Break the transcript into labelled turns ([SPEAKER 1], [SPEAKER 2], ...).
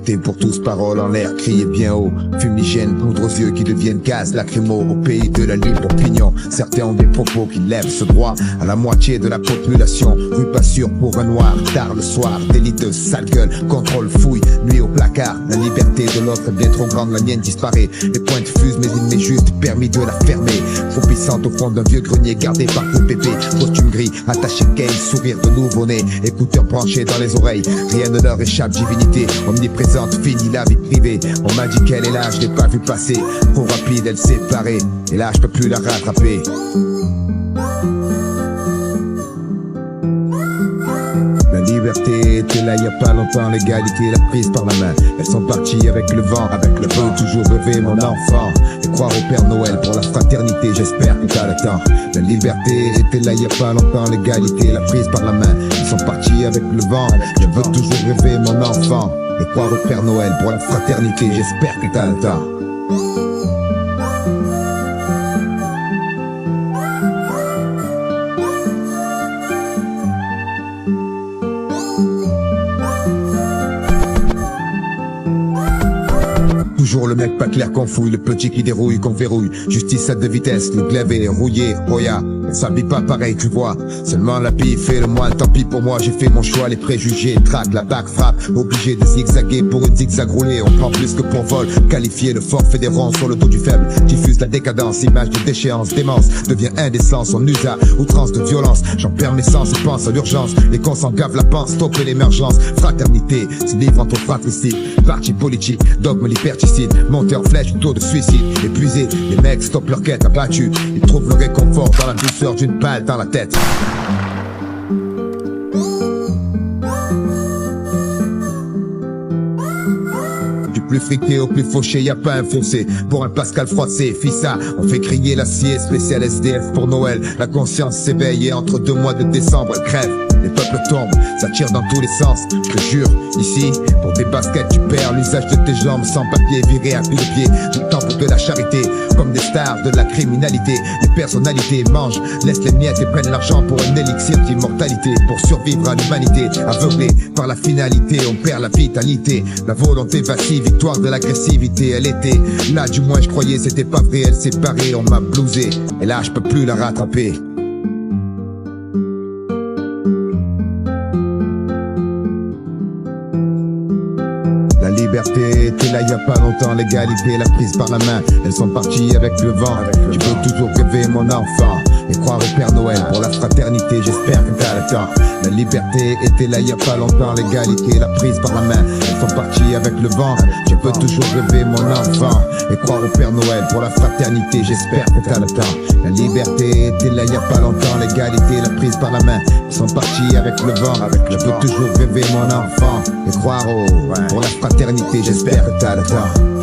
[SPEAKER 1] Liberté pour tous, paroles en l'air, criez bien haut. Fumigène, poudre aux yeux qui deviennent gaz lacrymo. Au pays de la libre opinion, certains ont des propos qui lèvent ce droit à la moitié de la population. Rue pas sûre pour un noir, tard le soir, délit de sale gueule, contrôle, fouille, nuit au placard. La liberté de l'autre est bien trop grande, la mienne disparaît. Les pointes fusent, mais il m'est juste permis de la fermer. Trop puissante au fond d'un vieux grenier, gardé par tout pépé. Costume gris, attaché Kane, sourire de nouveau-né, écouteurs branchés dans les oreilles. Rien ne leur échappe, divinité omniprésente, fini la vie privée. On m'a dit qu'elle est là, je l'ai pas vu passer. Trop rapide, elle s'est parée, et là je peux plus la rattraper. La liberté était là il y a pas longtemps, l'égalité l'a prise par la main. Elles sont parties avec le vent, toujours rêver mon enfant. Et croire au Père Noël pour la fraternité, j'espère que t'as le temps. La liberté était là il y a pas longtemps, l'égalité l'a prise par la main. Elles sont parties avec le vent, je veux toujours rêver mon enfant. Et croire au Père Noël pour la fraternité, j'espère que t'as le temps. Toujours le mec pas clair qu'on fouille, le petit qui dérouille, qu'on verrouille. Justice à deux vitesses, le glavé, rouillé, roya. Elle s'habille pas pareil, tu vois. Seulement la bille fait le moine, tant pis pour moi, j'ai fait mon choix. Les préjugés traquent, la bague frappe. Obligé de zigzaguer pour une zigzag roulée. On prend plus que pour vol. Qualifié le forfait des ronds sur le dos du faible. Diffuse la décadence, image de déchéance, démence. Devient indécence, on use à outrance de violence. J'en perds mes sens et pense à l'urgence. Les cons s'en gavent la panse, stopper l'émergence. Fraternité, se livre entre fratricides. Parti politique, dogme liberticide. Monter en flèche, taux de suicide. Épuisés, les mecs stoppent leur quête abattue. Ils trouvent le réconfort dans la douceur d'une balle dans la tête. Du plus friqué au plus fauché, y a pas un fossé. Pour un Pascal froissé, fissa, on fait crier l'acier, spécial SDF pour Noël. La conscience s'éveille et entre 2 mois de décembre, elle crève. Les peuples tombent, ça tire dans tous les sens. Je te jure, ici, pour des baskets tu perds l'usage de tes jambes sans papier, viré à coups de pied. Du temps pour de la charité, comme des stars de la criminalité. Les personnalités mangent, laissent les miettes et prennent l'argent pour un élixir d'immortalité. Pour survivre à l'humanité, aveuglée par la finalité, on perd la vitalité. La volonté vacille, victoire de l'agressivité. Elle était là, du moins je croyais, c'était pas vrai. Elle s'est barrée, on m'a blousé, et là je peux plus la rattraper. La liberté était là il y a pas longtemps, l'égalité l'a prise par la main. Elles sont parties avec le vent, je peux toujours rêver mon enfant. Et croire au Père Noël pour la fraternité, j'espère que t'as le temps. La liberté était là il y a pas longtemps, l'égalité l'a prise par la main. Elles sont parties avec le vent, je peux toujours rêver mon enfant. Et croire au Père Noël pour la fraternité, j'espère que t'as le temps. La liberté était là il y a pas longtemps, l'égalité l'a prise par la main. Elles sont parties avec le vent, je peux toujours rêver mon enfant. Et croire pour la fraternité, j'espère que t'as le temps.